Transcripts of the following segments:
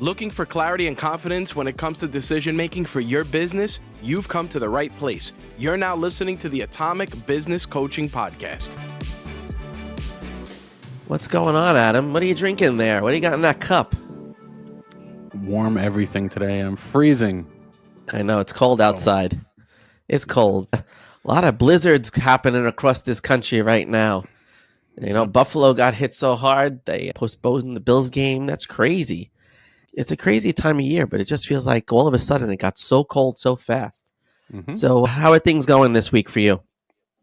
Looking for clarity and confidence when it comes to decision making for your business? You've come to the right place. You're now listening to the Atomic Business Coaching Podcast. What's going on, Adam? What are you drinking there? What do you got in that cup? Warm everything today. I'm freezing. I know, it's cold outside. It's cold. A lot of blizzards happening across this country right now. You know, Buffalo got hit so hard, they postponed the Bills game. That's crazy. It's a crazy time of year, but it just feels like all of a sudden it got so cold so fast. Mm-hmm. So how are things going this week for you?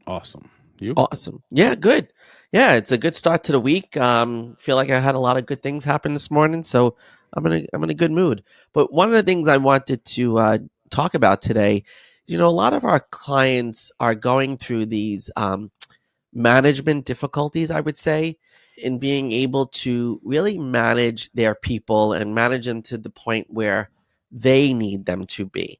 Awesome. You? Awesome. Yeah, good. Yeah, it's a good start to the week. Feel like I had a lot of good things happen this morning, so I'm in a good mood. But one of the things I wanted to talk about today, you know, a lot of our clients are going through these management difficulties, I would say, in being able to really manage their people and manage them to the point where they need them to be.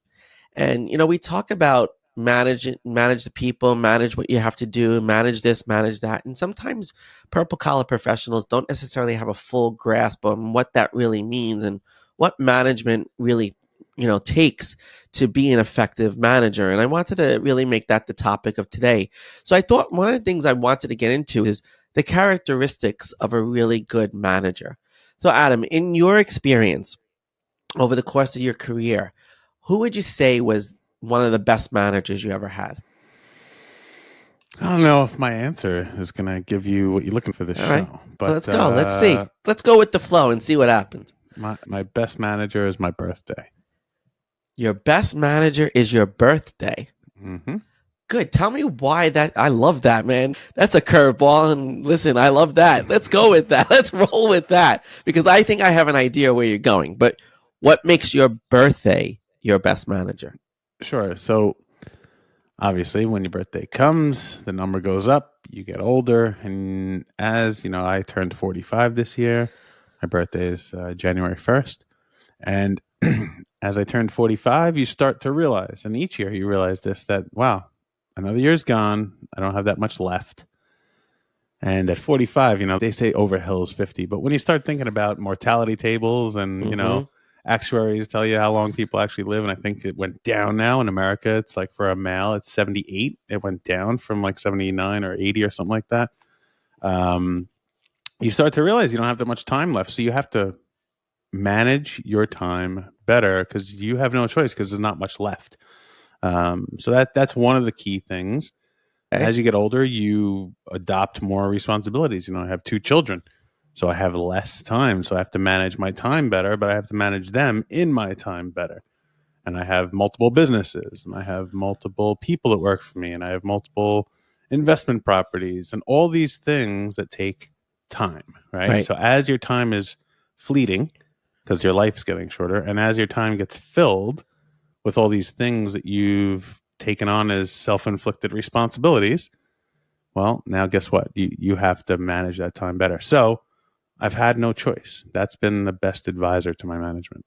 And, you know, we talk about manage the people, manage what you have to do, manage this, manage that. And sometimes purple collar professionals don't necessarily have a full grasp on what that really means and what management really, you know, takes to be an effective manager. And I wanted to really make that the topic of today. So I thought one of the things I wanted to get into is the characteristics of a really good manager. So Adam, in your experience over the course of your career, who would you say was one of the best managers you ever had? I don't know if my answer is going to give you what you're looking for this show. Right. But let's go. Let's see. Let's go with the flow and see what happens. My best manager is my birthday. Your best manager is your birthday. Mm-hmm. Good. Tell me why that. I love that, man. That's a curveball. And listen, I love that. Let's go with that. Let's roll with that because I think I have an idea where you're going. But what makes your birthday your best manager? Sure. So obviously when your birthday comes, the number goes up, you get older. And as you know, I turned 45 this year. My birthday is January 1st. And as I turned 45, you start to realize, and each year you realize this, that, wow, another year's gone. I don't have that much left. And at 45, you know, they say over hill is 50. But when you start thinking about mortality tables and, you know, actuaries tell you how long people actually live, and I think it went down now in America. It's like for a male, it's 78. It went down from like 79 or 80 or something like that. You start to realize you don't have that much time left. So you have to manage your time better because you have no choice because there's not much left. So that's one of the key things. Okay. As you get older, you adopt more responsibilities. You know, I have 2 children. So I have less time. So I have to manage my time better, but I have to manage them in my time better. And I have multiple businesses, and I have multiple people that work for me, and I have multiple investment properties, and all these things that take time, right? So as your time is fleeting, because your life's getting shorter, and as your time gets filled with all these things that you've taken on as self-inflicted responsibilities, well, now guess what? You have to manage that time better. So I've had no choice. That's been the best advisor to my management.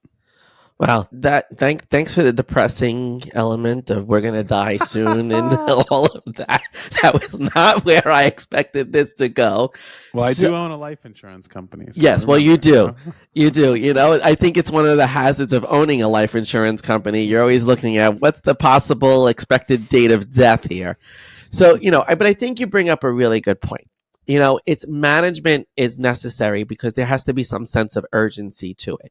Wow, thanks for the depressing element of we're gonna die soon and all of that. That was not where I expected this to go. Well, I do own a life insurance company. So yes, well, you do. You do. You know, I think it's one of the hazards of owning a life insurance company. You're always looking at what's the possible expected date of death here. So, you know, but I think you bring up a really good point. You know, it's management is necessary because there has to be some sense of urgency to it.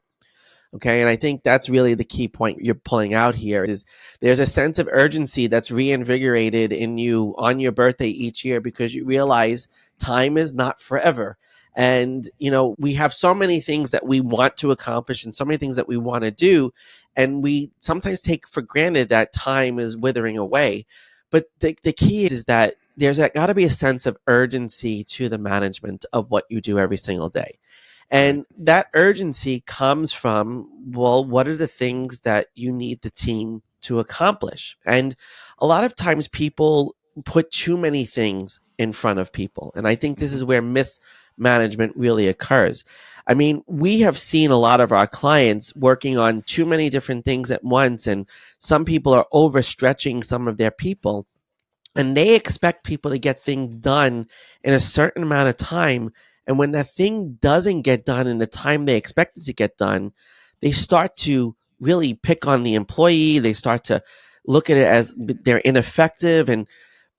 Okay. And I think that's really the key point you're pulling out here is there's a sense of urgency that's reinvigorated in you on your birthday each year because you realize time is not forever. And, you know, we have so many things that we want to accomplish and so many things that we want to do. And we sometimes take for granted that time is withering away. But the key is that there's got to be a sense of urgency to the management of what you do every single day. And that urgency comes from, well, what are the things that you need the team to accomplish? And a lot of times people put too many things in front of people. And I think this is where mismanagement really occurs. I mean, we have seen a lot of our clients working on too many different things at once. And some people are overstretching some of their people. And they expect people to get things done in a certain amount of time. And when that thing doesn't get done in the time they expect it to get done, they start to really pick on the employee. They start to look at it as they're ineffective.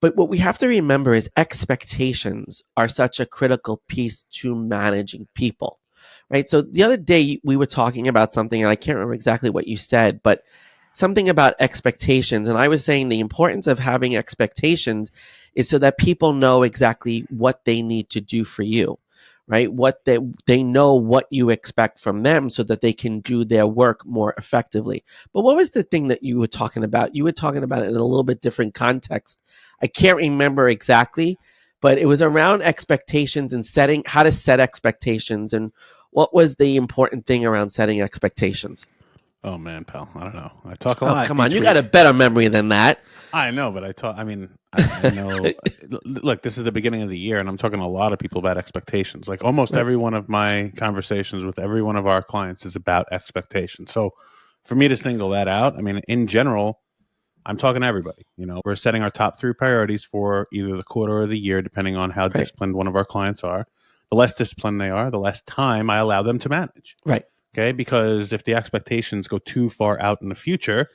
But what we have to remember is expectations are such a critical piece to managing people, right? So the other day we were talking about something, and I can't remember exactly what you said, but something about expectations. And I was saying the importance of having expectations is so that people know exactly what they need to do for you, right? What they know what you expect from them so that they can do their work more effectively. But what was the thing that you were talking about? You were talking about it in a little bit different context. I can't remember exactly, but it was around expectations and setting how to set expectations, and what was the important thing around setting expectations. Oh man, pal, I don't know. I talk a Oh, lot come on. each You week. got a better memory than that. I know, but I talk. I mean, I know. Look, this is the beginning of the year, and I'm talking to a lot of people about expectations. Like almost Right. every one of my conversations with every one of our clients is about expectations. So, for me to single that out, I mean, in general, I'm talking to everybody. We're setting our top 3 priorities for either the quarter or the year, depending on how Right. disciplined one of our clients are. The less disciplined they are, the less time I allow them to manage. Right. Okay, because if the expectations go too far out in the future,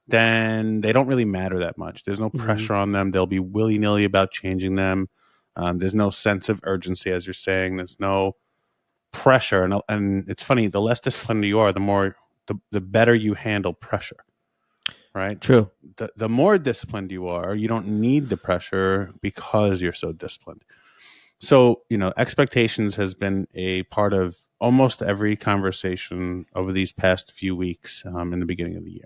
then they don't really matter that much. There's no pressure on them. They'll be willy-nilly about changing them. There's no sense of urgency, as you're saying. There's no pressure. And it's funny, the less disciplined you are, the better you handle pressure, right? True. The more disciplined you are, you don't need the pressure because you're so disciplined. So, expectations has been a part of almost every conversation over these past few weeks in the beginning of the year.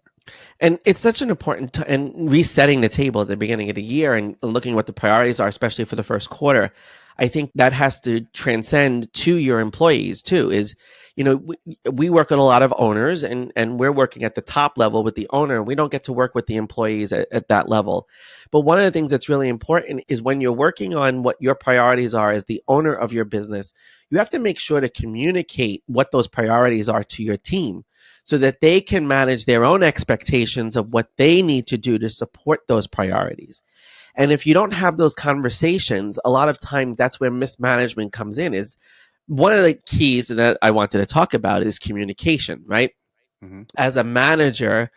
And it's such an important and resetting the table at the beginning of the year and looking what the priorities are, especially for the first quarter. I think that has to transcend to your employees too. We work with a lot of owners, and we're working at the top level with the owner. We don't get to work with the employees at that level. But one of the things that's really important is when you're working on what your priorities are as the owner of your business, you have to make sure to communicate what those priorities are to your team, so that they can manage their own expectations of what they need to do to support those priorities. And if you don't have those conversations, a lot of times that's where mismanagement comes in. Is one of the keys that I wanted to talk about is communication, right? Mm-hmm. As a manager,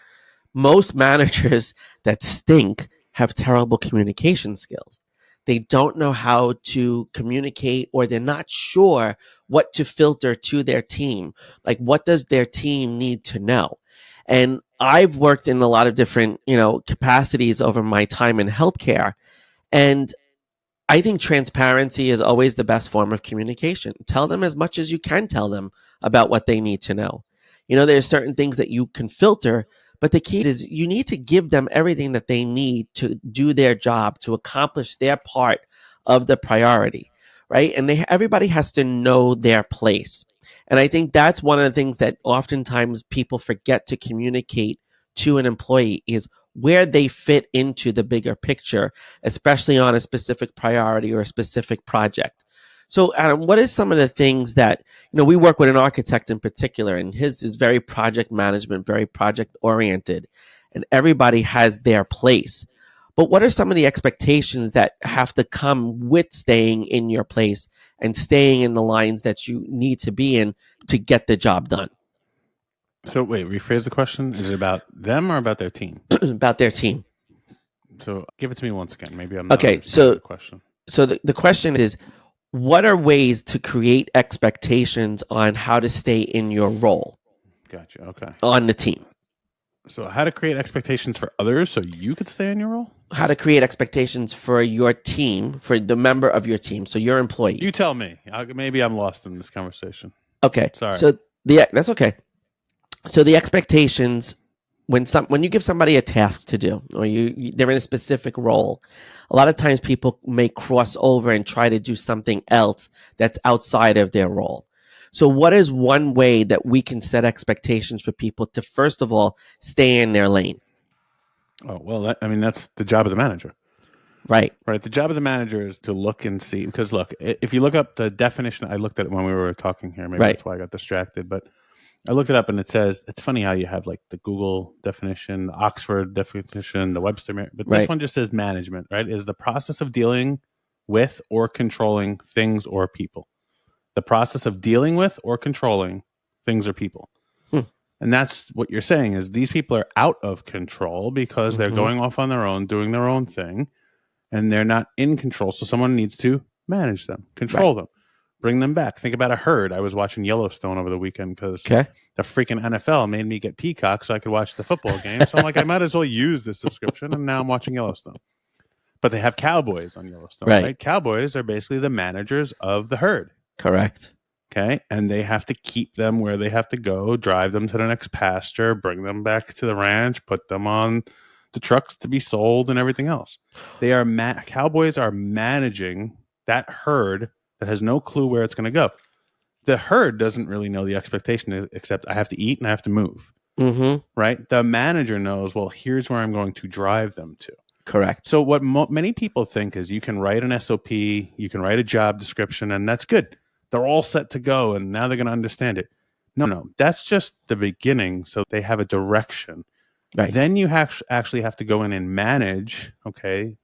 most managers that stink have terrible communication skills. They don't know how to communicate, or they're not sure what to filter to their team. Like, what does their team need to know? And I've worked in a lot of different, capacities over my time in healthcare. And I think transparency is always the best form of communication. Tell them as much as you can tell them about what they need to know. There's certain things that you can filter, but the key is you need to give them everything that they need to do their job, to accomplish their part of the priority, right? And everybody has to know their place. And I think that's one of the things that oftentimes people forget to communicate to an employee is where they fit into the bigger picture, especially on a specific priority or a specific project. So, Adam, what is some of the things that, we work with an architect in particular, and his is very project management, very project oriented, and everybody has their place. But what are some of the expectations that have to come with staying in your place and staying in the lines that you need to be in to get the job done? So wait, rephrase the question. Is it about them or about their team? About their team. So give it to me once again. Maybe I'm not Okay, understanding the question. So the question is, what are ways to create expectations on how to stay in your role Gotcha. Okay. on the team? So how to create expectations for others so you could stay in your role? How to create expectations for your team, for the member of your team, so your employee. You tell me. Maybe I'm lost in this conversation. Okay. Sorry. So that's okay. So the expectations, when you give somebody a task to do, or they're in a specific role, a lot of times people may cross over and try to do something else that's outside of their role. So what is one way that we can set expectations for people to, first of all, stay in their lane? Oh, well, that's the job of the manager. Right. Right. The job of the manager is to look and see, because look, if you look up the definition, I looked at it when we were talking here. Maybe that's why I got distracted, but I looked it up and it says, it's funny how you have like the Google definition, the Oxford definition, the Webster, but this one just says management, right? Is the process of dealing with or controlling things or people. The process of dealing with or controlling things or people. And that's what you're saying is these people are out of control because they're going off on their own, doing their own thing, and they're not in control. So someone needs to manage them, control them, bring them back. Think about a herd. I was watching Yellowstone over the weekend because the freaking NFL made me get Peacock so I could watch the football game. So I'm like, I might as well use this subscription, and now I'm watching Yellowstone. But they have cowboys on Yellowstone, right? Cowboys are basically the managers of the herd. Correct. Okay. And they have to keep them where they have to go, drive them to the next pasture, bring them back to the ranch, put them on the trucks to be sold and everything else. They are cowboys are managing that herd that has no clue where it's going to go. The herd doesn't really know the expectation except I have to eat and I have to move. Right. The manager knows, well, here's where I'm going to drive them to. Correct. So what many people think is you can write an SOP, you can write a job description, and that's good. They're all set to go, and now they're going to understand it. No, that's just the beginning. So they have a direction. Right. Then you actually have to go in and manage,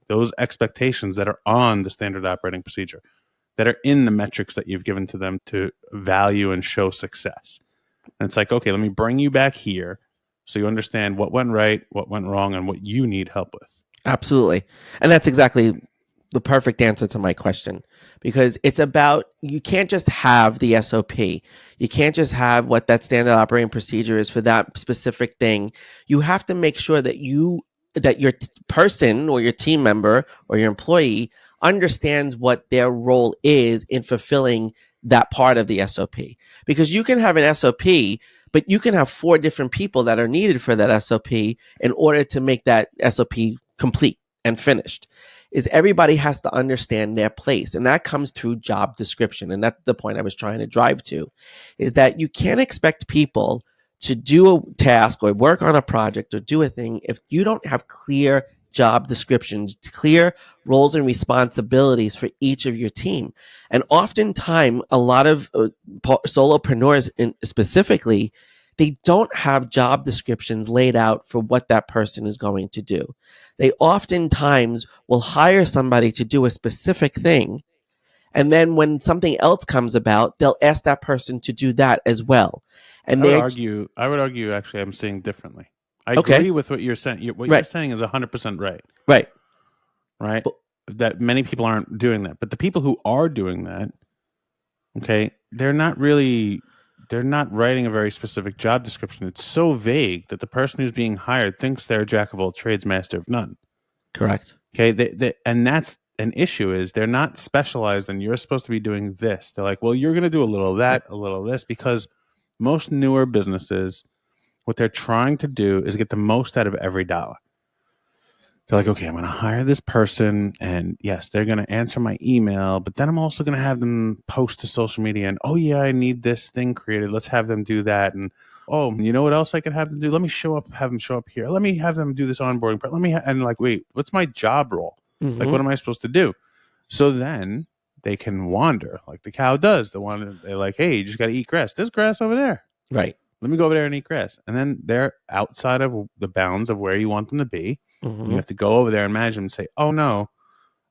those expectations that are on the standard operating procedure, that are in the metrics that you've given to them to value and show success. And it's like, okay, let me bring you back here so you understand what went right, what went wrong, and what you need help with. Absolutely. And that's exactly the perfect answer to my question, because it's about, you can't just have the SOP. You can't just have what that standard operating procedure is for that specific thing. You have to make sure that your person or your team member or your employee understands what their role is in fulfilling that part of the SOP. Because you can have an SOP, but you can have 4 different people that are needed for that SOP in order to make that SOP complete and finished. Is everybody has to understand their place. And that comes through job description. And that's the point I was trying to drive to, is that you can't expect people to do a task or work on a project or do a thing if you don't have clear job descriptions, clear roles and responsibilities for each of your team. And oftentimes, a lot of solopreneurs specifically, they don't have job descriptions laid out for what that person is going to do. They oftentimes will hire somebody to do a specific thing, and then when something else comes about, they'll ask that person to do that as well. And I would argue actually I'm seeing differently. I agree with what you're saying. What you're saying is 100% right. Right? That many people aren't doing that. But the people who are doing that, they're not writing a very specific job description. It's so vague that the person who's being hired thinks they're a jack of all trades, master of none. Correct. And that's an issue, is they're not specialized and you're supposed to be doing this. They're like, well, you're going to do a little of that, a little of this, because most newer businesses, what they're trying to do is get the most out of every dollar. They're like, okay, I'm going to hire this person, and yes, they're going to answer my email, but then I'm also going to have them post to social media, and oh yeah, I need this thing created. Let's have them do that. And oh, you know what else I could have them do? Let me have them show up here. Let me have them do this onboarding part. And like, wait, what's my job role? Like, what am I supposed to do? So then they can wander like the cow does. They're like, hey, you just got to eat grass. There's grass over there. Right. Let me go over there and eat grass. And then they're outside of the bounds of where you want them to be. You have to go over there and manage them and say, oh no,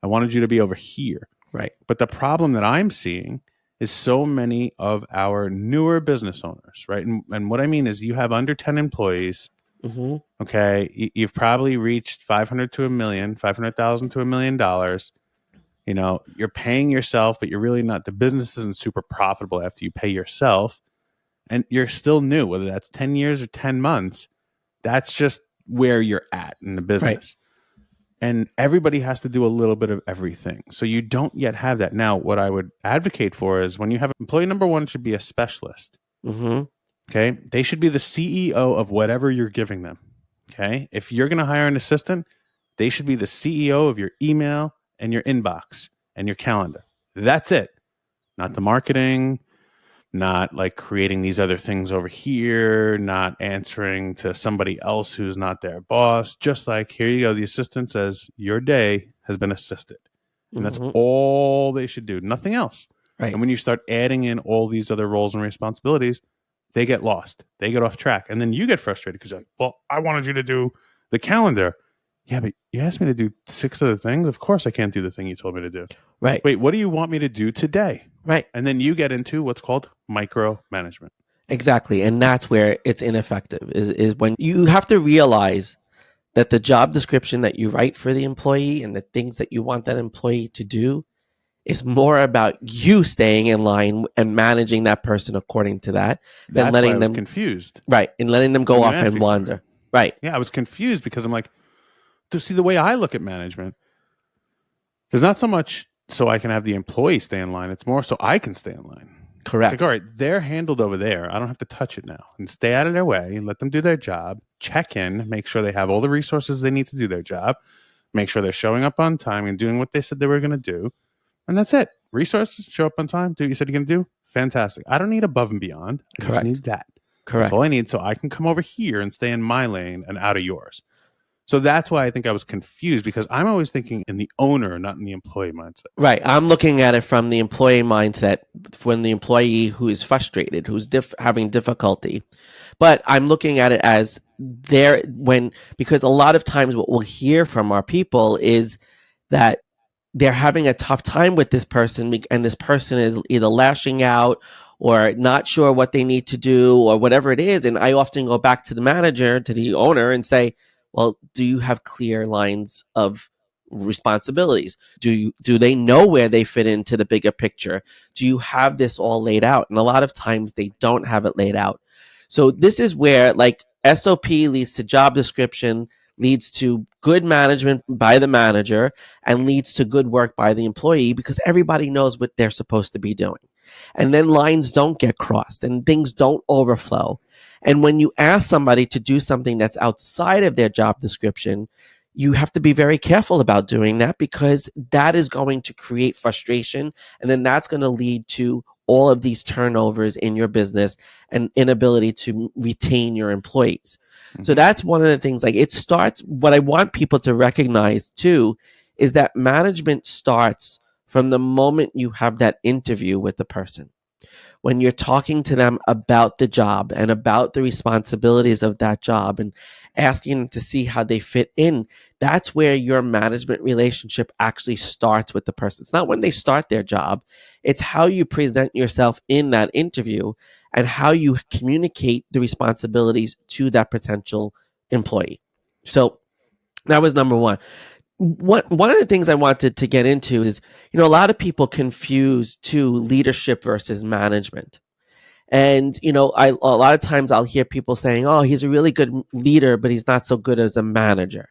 I wanted you to be over here. Right. But the problem that I'm seeing is so many of our newer business owners, right? And what I mean is you have under 10 employees. You've probably reached 500 to a million, 500,000 to $1 million. You're paying yourself, but you're really not. The business isn't super profitable after you pay yourself. And you're still new, whether that's 10 years or 10 months. That's just where you're at in the business. Right. And everybody has to do a little bit of everything. So you don't yet have that. Now, what I would advocate for is when you have employee number 1 should be a specialist. They should be the CEO of whatever you're giving them. If you're going to hire an assistant, they should be the CEO of your email and your inbox and your calendar. That's it. Not the marketing, not like creating these other things over here, not answering to somebody else who's not their boss. Just like, here you go. The assistant says your day has been assisted. And that's all they should do. Nothing else. Right. And when you start adding in all these other roles and responsibilities, they get lost. They get off track. And then you get frustrated because you're like, well, I wanted you to do the calendar. Yeah, but you asked me to do 6 other things. Of course I can't do the thing you told me to do. Right. Wait, what do you want me to do today? Right. And then you get into what's called micromanagement. Exactly. And that's where it's ineffective is when you have to realize that the job description that you write for the employee and the things that you want that employee to do is more about you staying in line and managing that person according to that than That's why I letting was them confused right and letting them go when you off asked and me for it. wander. Right. Yeah, I was confused because I'm like, to see the way I look at management, there's not so much so I can have the employee stay in line. It's more so I can stay in line. Correct. It's like, all right, they're handled over there. I don't have to touch it now. And stay out of their way, let them do their job, check in, make sure they have all the resources they need to do their job, make sure they're showing up on time and doing what they said they were going to do. And that's it. Resources, show up on time, do what you said you're going to do. Fantastic. I don't need above and beyond. I Correct. just need that. Correct. That's all I need so I can come over here and stay in my lane and out of yours. So that's why I think I was confused, because I'm always thinking in the owner, not in the employee mindset. Right. I'm looking at it from the employee mindset, from the employee who is frustrated, who's having difficulty. But I'm looking at it as because a lot of times what we'll hear from our people is that they're having a tough time with this person, and this person is either lashing out or not sure what they need to do or whatever it is. And I often go back to the manager, to the owner, and say, well, do you have clear lines of responsibilities? Do they know where they fit into the bigger picture? Do you have this all laid out? And a lot of times they don't have it laid out. So this is where, like, SOP leads to job description, leads to good management by the manager, and leads to good work by the employee, because everybody knows what they're supposed to be doing. And then lines don't get crossed and things don't overflow. And when you ask somebody to do something that's outside of their job description, you have to be very careful about doing that, because that is going to create frustration. And then that's going to lead to all of these turnovers in your business and inability to retain your employees. Mm-hmm. So that's one of the things. Like, it starts, what I want people to recognize too, is that management starts from the moment you have that interview with the person. When you're talking to them about the job and about the responsibilities of that job and asking them to see how they fit in, that's where your management relationship actually starts with the person. It's not when they start their job. It's how you present yourself in that interview and how you communicate the responsibilities to that potential employee. So that was number one. One of the things I wanted to get into is, a lot of people confuse too leadership versus management. And, a lot of times I'll hear people saying, oh, he's a really good leader, but he's not so good as a manager.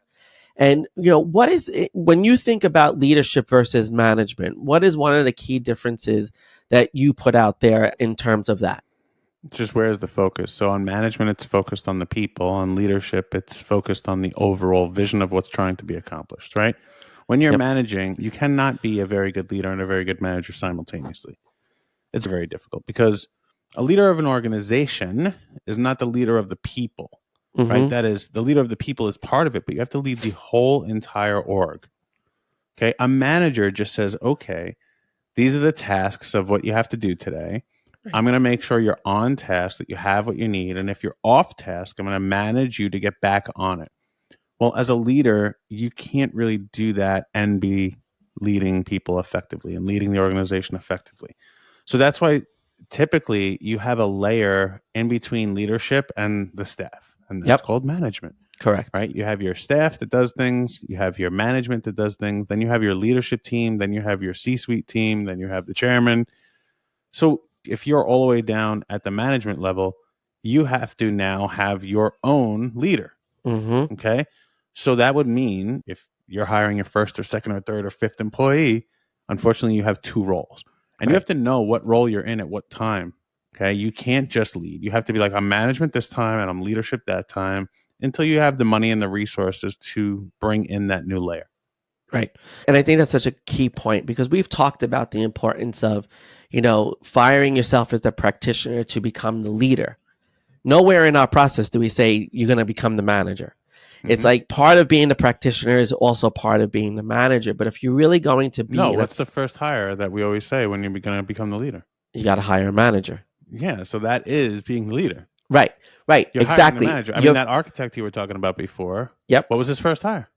And, what is it, when you think about leadership versus management, what is one of the key differences that you put out there in terms of that? It's just, where's the focus? So on management, it's focused on the people. On leadership, it's focused on the overall vision of what's trying to be accomplished, right? When you're managing, you cannot be a very good leader and a very good manager simultaneously. It's very difficult, because a leader of an organization is not the leader of the people, right? That is, the leader of the people is part of it, but you have to lead the whole entire org. Okay. A manager just says, okay, these are the tasks of what you have to do today. I'm going to make sure you're on task, that you have what you need. And if you're off task, I'm going to manage you to get back on it. Well, as a leader, you can't really do that and be leading people effectively and leading the organization effectively. So that's why typically you have a layer in between leadership and the staff, and that's called management. Correct. Right? You have your staff that does things, you have your management that does things, then you have your leadership team, then you have your C-suite team, then you have the chairman. So if you're all the way down at the management level, you have to now have your own leader. Okay. So that would mean if you're hiring your first or second or third or fifth employee, unfortunately, you have two roles. And you have to know what role you're in at what time. Okay. You can't just lead. You have to be like, I'm management this time and I'm leadership that time, until you have the money and the resources to bring in that new layer. Right. And I think that's such a key point, because we've talked about the importance of, firing yourself as the practitioner to become the leader. Nowhere in our process do we say you're going to become the manager. It's like part of being the practitioner is also part of being the manager. But if you're really going to be... what's the first hire that we always say when you're going to become the leader? You got to hire a manager. Yeah, so that is being the leader. Right, You're exactly. Hiring the manager. I mean, that architect you were talking about before. Yep. What was his first hire?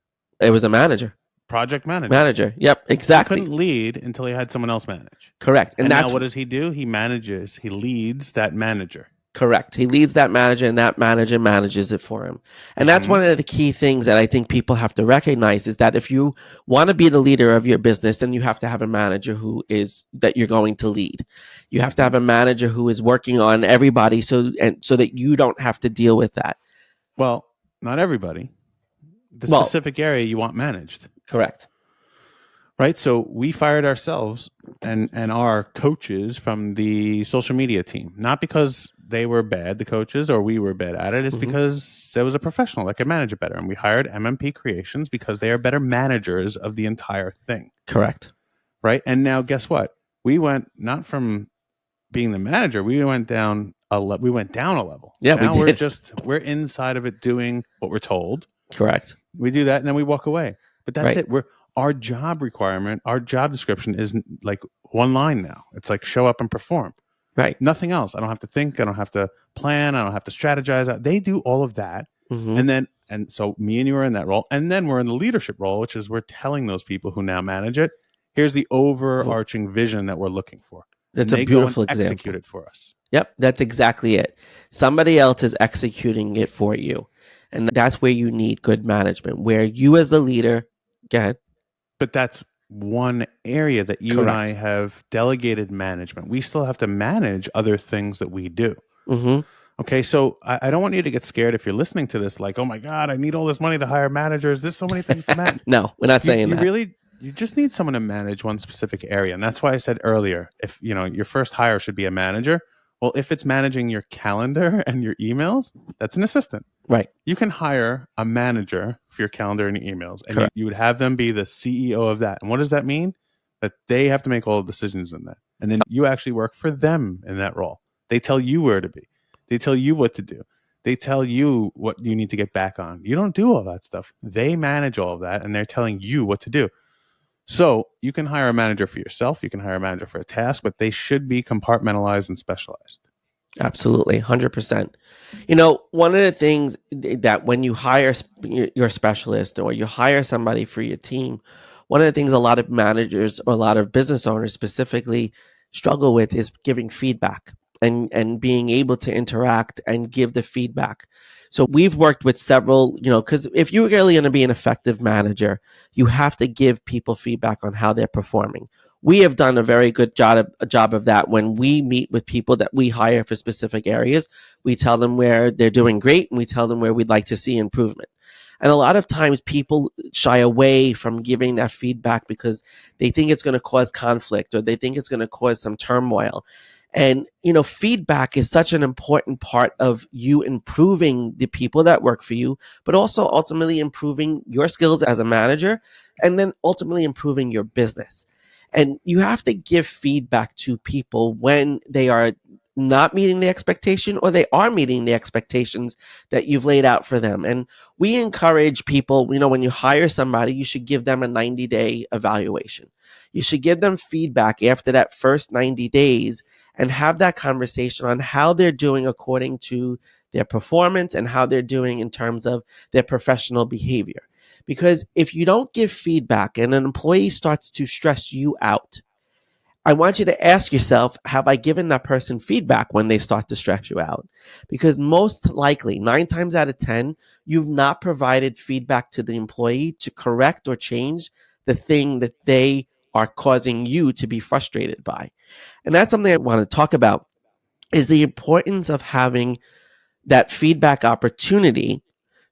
It was a manager. Project manager. Manager. Yep, exactly. He couldn't lead until he had someone else manage. Correct. And that's now what does he do? He manages. He leads that manager. Correct. He leads that manager, and that manager manages it for him. And that's Mhm. one of the key things that I think people have to recognize is that if you want to be the leader of your business, then you have to have a manager who is that you're going to lead. You have to have a manager who is working on everybody so that you don't have to deal with that. Well, not everybody. The Well, specific area you want managed. correct. Right. So we fired ourselves and our coaches from the social media team, not because they were bad, the coaches, or we were bad at it. It's because there was a professional that could manage it better. And we hired MMP Creations because they are better managers of the entire thing. Correct. Right. And now guess what? We went not from being the manager, we went down a level. Yeah, now we did. we're inside of it doing what we're told. Correct. We do that and then we walk away. But that's Right. it. Our job requirement, our job description is like one line now. It's like show up and perform. Right. Nothing else. I don't have to think. I don't have to plan. I don't have to strategize. They do all of that. And so me and you are in that role. And then we're in the leadership role, which is we're telling those people who now manage it, here's the overarching vision that we're looking for. That's and a beautiful example. Execute it for us. Yep, that's exactly it. Somebody else is executing it for you. And that's where you need good management, where you as the leader, go ahead. But that's one area that you and I have delegated management. We still have to manage other things that we do. Okay, so I don't want you to get scared if you're listening to this, like, oh my God, I need all this money to hire managers. There's so many things to manage. No, we're not saying that. You just need someone to manage one specific area. And that's why I said earlier, if your first hire should be a manager. Well, if it's managing your calendar and your emails, that's an assistant. Right. You can hire a manager for your calendar and your emails, and you would have them be the CEO of that. And what does that mean? That they have to make all the decisions in that. And then you actually work for them in that role. They tell you where to be. They tell you what to do. They tell you what you need to get back on. You don't do all that stuff. They manage all of that, and they're telling you what to do. So you can hire a manager for yourself. You can hire a manager for a task, but they should be compartmentalized and specialized. Absolutely, 100%. One of the things that when you hire your specialist or you hire somebody for your team, one of the things a lot of managers or a lot of business owners specifically struggle with is giving feedback and being able to interact and give the feedback. So we've worked with several, because if you're really going to be an effective manager, you have to give people feedback on how they're performing. We have done a very good job of that. When we meet with people that we hire for specific areas, we tell them where they're doing great and we tell them where we'd like to see improvement. And a lot of times people shy away from giving that feedback because they think it's going to cause conflict or they think it's going to cause some turmoil. And, feedback is such an important part of you improving the people that work for you, but also ultimately improving your skills as a manager and then ultimately improving your business. And you have to give feedback to people when they are not meeting the expectation or they are meeting the expectations that you've laid out for them. And we encourage people, when you hire somebody, you should give them a 90-day evaluation. You should give them feedback after that first 90 days and have that conversation on how they're doing according to their performance and how they're doing in terms of their professional behavior. Because if you don't give feedback and an employee starts to stress you out, I want you to ask yourself, have I given that person feedback when they start to stress you out? Because most likely, 9 times out of 10, you've not provided feedback to the employee to correct or change the thing that they are causing you to be frustrated by. And that's something I want to talk about, is the importance of having that feedback opportunity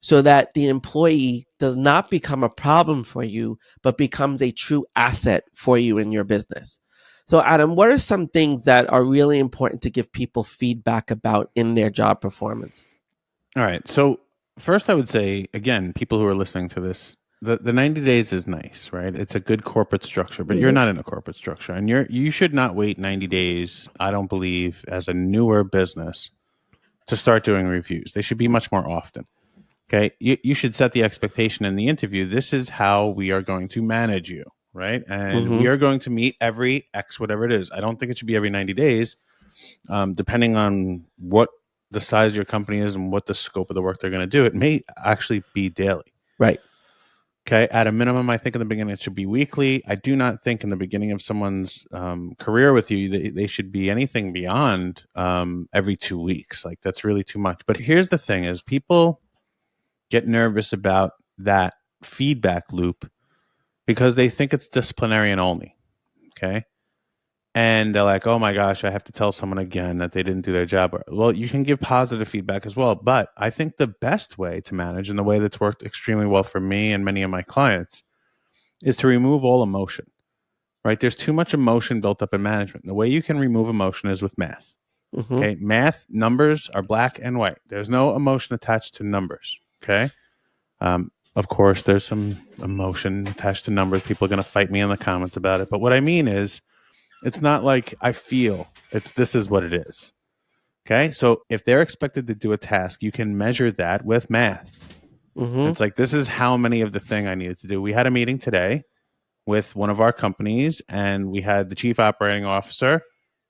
so that the employee does not become a problem for you, but becomes a true asset for you in your business. So, Adam, what are some things that are really important to give people feedback about in their job performance? All right. So first I would say, again, people who are listening to this, the 90 days is nice, right? It's a good corporate structure, but you're not in a corporate structure. And you should not wait 90 days, I don't believe, as a newer business to start doing reviews. They should be much more often. Okay. You should set the expectation in the interview. This is how we are going to manage you. Right. And we are going to meet every X, whatever it is. I don't think it should be every 90 days, depending on what the size of your company is and what the scope of the work they're going to do. It may actually be daily. Right. Okay. At a minimum, I think in the beginning it should be weekly. I do not think in the beginning of someone's career with you, they should be anything beyond every 2 weeks. Like that's really too much. But here's the thing is people get nervous about that feedback loop because they think it's disciplinarian only. Okay. And they're like, oh my gosh, I have to tell someone again that they didn't do their job. Well, you can give positive feedback as well. But I think the best way to manage, and the way that's worked extremely well for me and many of my clients, is to remove all emotion, right? There's too much emotion built up in management. The way you can remove emotion is with math. Mm-hmm. Okay. Math, numbers are black and white. There's no emotion attached to numbers. Okay. Of course, there's some emotion attached to numbers. People are going to fight me in the comments about it. But what I mean is, it's not like I feel. This is what it is. Okay. So if they're expected to do a task, you can measure that with math. Mm-hmm. It's like, this is how many of the thing I needed to do. We had a meeting today with one of our companies, and we had the chief operating officer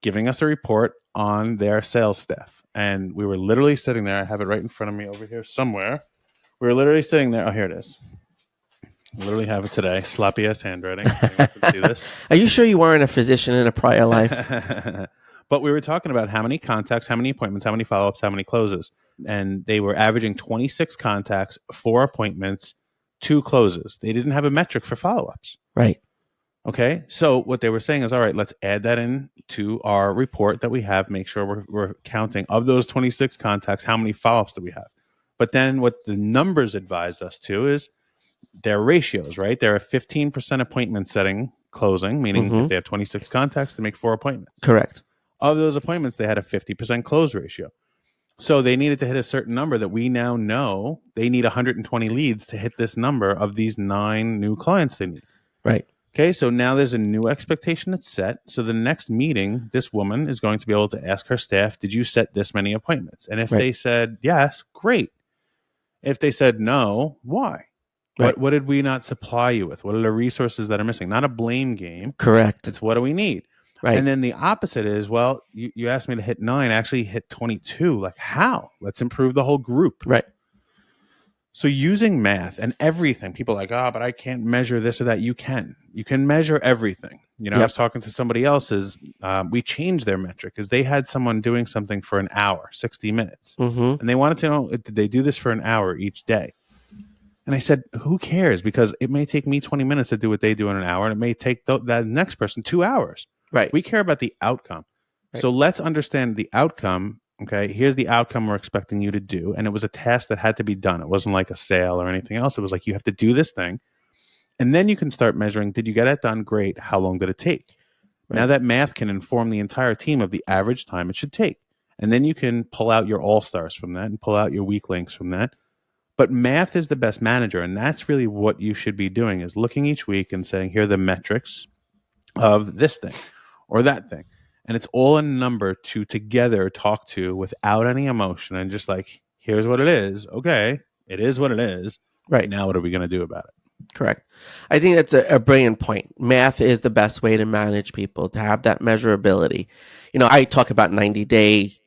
giving us a report on their sales staff. And we were literally sitting there. I have it right in front of me over here somewhere. We were literally sitting there. Oh, here it is. I literally have it today. Sloppy ass handwriting. I can see this. Are you sure you weren't a physician in a prior life? But we were talking about how many contacts, how many appointments, how many follow-ups, how many closes. And they were averaging 26 contacts, 4 appointments, 2 closes. They didn't have a metric for follow-ups. Right. Okay. So what they were saying is, all right, let's add that in to our report that we have. Make sure we're counting of those 26 contacts, how many follow-ups do we have? But then what the numbers advised us to is their ratios, right? They're a 15% appointment setting closing, meaning if they have 26 contacts, they make 4 appointments. Correct. Of those appointments, they had a 50% close ratio. So they needed to hit a certain number that we now know they need 120 leads to hit this number of these 9 new clients they need. Right. Okay, so now there's a new expectation that's set. So the next meeting, this woman is going to be able to ask her staff, did you set this many appointments? And if they said yes, great. If they said no, why? Right. What did we not supply you with? What are the resources that are missing? Not a blame game. Correct. It's what do we need? Right. And then the opposite is, well, you asked me to hit 9, I actually hit 22. Like how? Let's improve the whole group. Right. So using math and everything, people are like, but I can't measure this or that. You can measure everything. I was talking to somebody else's, we changed their metric because they had someone doing something for an hour, 60 minutes. Mm-hmm. And they wanted to know, did they do this for an hour each day? And I said, who cares? Because it may take me 20 minutes to do what they do in an hour. And it may take that next person 2 hours. Right. We care about the outcome. Right. So let's understand the outcome. Okay. Here's the outcome we're expecting you to do. And it was a task that had to be done. It wasn't like a sale or anything else. It was like, you have to do this thing. And then you can start measuring, did you get it done? Great. How long did it take? Right. Now that math can inform the entire team of the average time it should take. And then you can pull out your all-stars from that and pull out your weak links from that. But math is the best manager, and that's really what you should be doing, is looking each week and saying, here are the metrics of this thing or that thing. And it's all a number to together talk to without any emotion and just like, here's what it is. Okay, it is what it is. Right. Now what are we going to do about it? Correct. I think that's a brilliant point. Math is the best way to manage people, to have that measurability. I talk about 90-day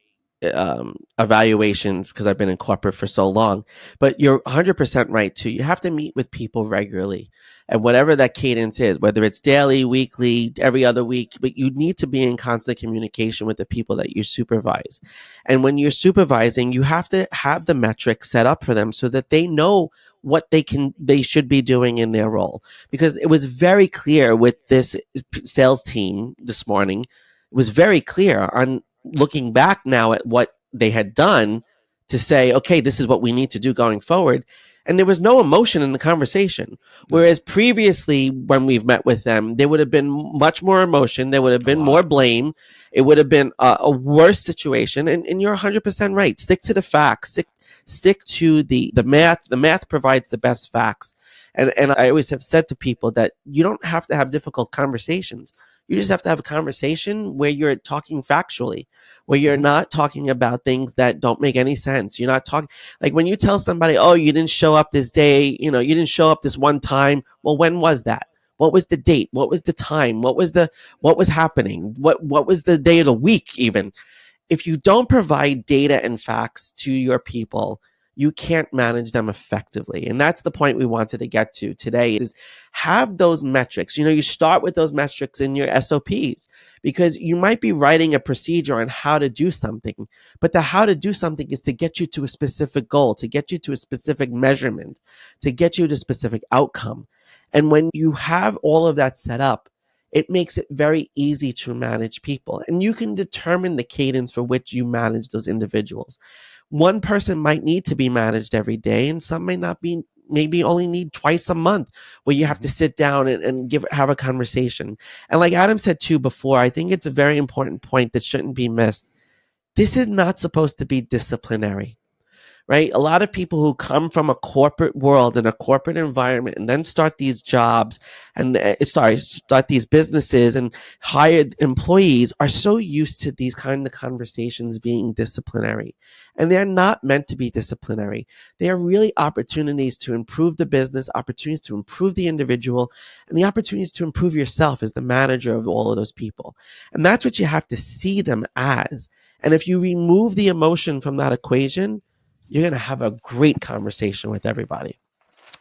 evaluations because I've been in corporate for so long, but you're 100% right too. You have to meet with people regularly, and whatever that cadence is, whether it's daily, weekly, every other week, but you need to be in constant communication with the people that you supervise. And when you're supervising, you have to have the metrics set up for them so that they know what they should be doing in their role. Because it was very clear with this sales team this morning, it was very clear on looking back now at what they had done to say, okay, this is what we need to do going forward. And there was no emotion in the conversation. Whereas previously, when we've met with them, there would have been much more emotion. There would have been more blame. It would have been a worse situation. And you're 100% right. Stick to the facts. Stick to the math. The math provides the best facts. And I always have said to people that you don't have to have difficult conversations. You just have to have a conversation where you're talking factually, where you're not talking about things that don't make any sense. You're not talking like when you tell somebody, oh, you didn't show up this day, you didn't show up this one time. Well, when was that? What was the date? What was the time? What was happening? What was the day of the week even? If you don't provide data and facts to your people, you can't manage them effectively. And that's the point we wanted to get to today, is have those metrics. You start with those metrics in your SOPs, because you might be writing a procedure on how to do something, but the how to do something is to get you to a specific goal, to get you to a specific measurement, to get you to a specific outcome. And when you have all of that set up, it makes it very easy to manage people. And you can determine the cadence for which you manage those individuals. One person might need to be managed every day, and some may not be, maybe only need twice a month, where you have to sit down and have a conversation. And like Adam said too before, I think it's a very important point that shouldn't be missed. This is not supposed to be disciplinary. Right? A lot of people who come from a corporate world and a corporate environment and then start these jobs and start these businesses and hired employees are so used to these kind of conversations being disciplinary. And they're not meant to be disciplinary. They are really opportunities to improve the business, opportunities to improve the individual, and the opportunities to improve yourself as the manager of all of those people. And that's what you have to see them as. And if you remove the emotion from that equation, you're going to have a great conversation with everybody.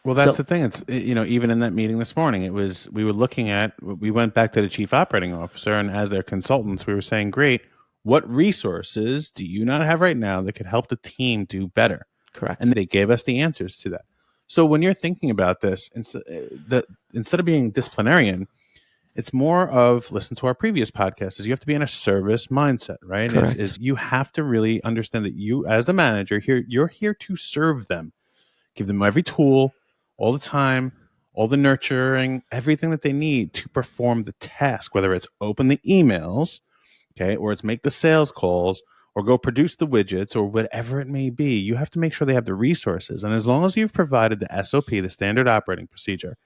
Well, that's the thing. It's, even in that meeting this morning, we went back to the chief operating officer, and as their consultants, we were saying, great, what resources do you not have right now that could help the team do better? Correct. And they gave us the answers to that. So when you're thinking about this, instead of being disciplinarian, it's more of, listen to our previous podcast, is you have to be in a service mindset, right? Is you have to really understand that you, as the manager, you're here to serve them, give them every tool, all the time, all the nurturing, everything that they need to perform the task, whether it's open the emails, okay, or it's make the sales calls, or go produce the widgets, or whatever it may be. You have to make sure they have the resources. And as long as you've provided the SOP, the standard operating procedure,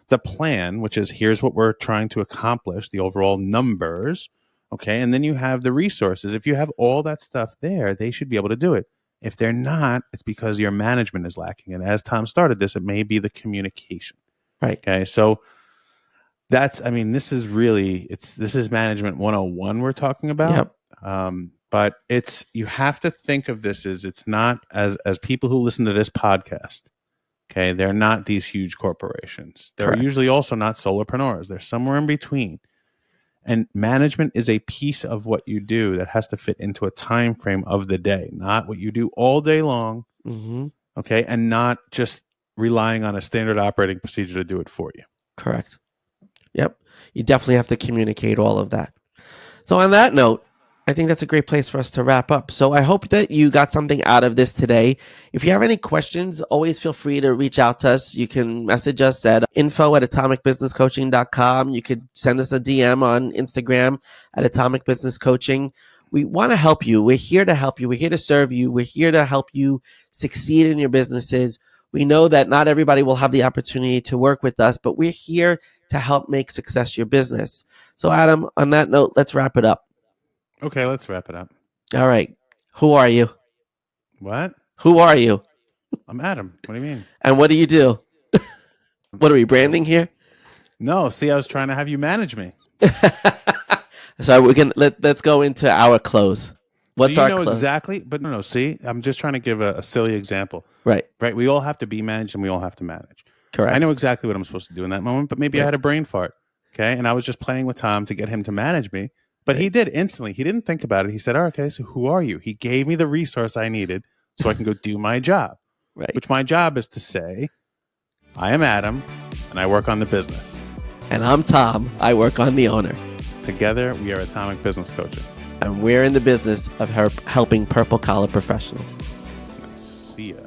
the plan, which is here's what we're trying to accomplish, the overall numbers, okay, and then you have the resources. If you have all that stuff there, they should be able to do it. If they're not, it's because your management is lacking. And as Tom started this, it may be the communication. Right. Okay, so this is management 101 we're talking about. Yep. But you have to think of this as, it's not as people who listen to this podcast. Okay, they're not these huge corporations. They're usually also not solopreneurs. They're somewhere in between. And management is a piece of what you do that has to fit into a time frame of the day, not what you do all day long. Mm-hmm. Okay, and not just relying on a standard operating procedure to do it for you. Correct. Yep. You definitely have to communicate all of that. So on that note, I think that's a great place for us to wrap up. So I hope that you got something out of this today. If you have any questions, always feel free to reach out to us. You can message us at info@atomicbusinesscoaching.com. You could send us a DM on Instagram at Atomic Business Coaching. We want to help you. We're here to help you. We're here to serve you. We're here to help you succeed in your businesses. We know that not everybody will have the opportunity to work with us, but we're here to help make success your business. So Adam, on that note, let's wrap it up. Okay, let's wrap it up. All right. Who are you? What? Who are you? I'm Adam. What do you mean? And what do you do? What are we branding here? No, see, I was trying to have you manage me. So we can let's go into our close. What's our close? Exactly, but no. See, I'm just trying to give a silly example. Right. We all have to be managed, and we all have to manage. Correct. I know exactly what I'm supposed to do in that moment, but maybe I had a brain fart. Okay, and I was just playing with Tom to get him to manage me. But he did instantly. He didn't think about it. He said, okay, so who are you? He gave me the resource I needed so I can go do my job. Right. Which my job is to say, I am Adam, and I work on the business. And I'm Tom. I work on the owner. Together, we are Atomic Business Coaching. And we're in the business of helping purple collar professionals. See ya.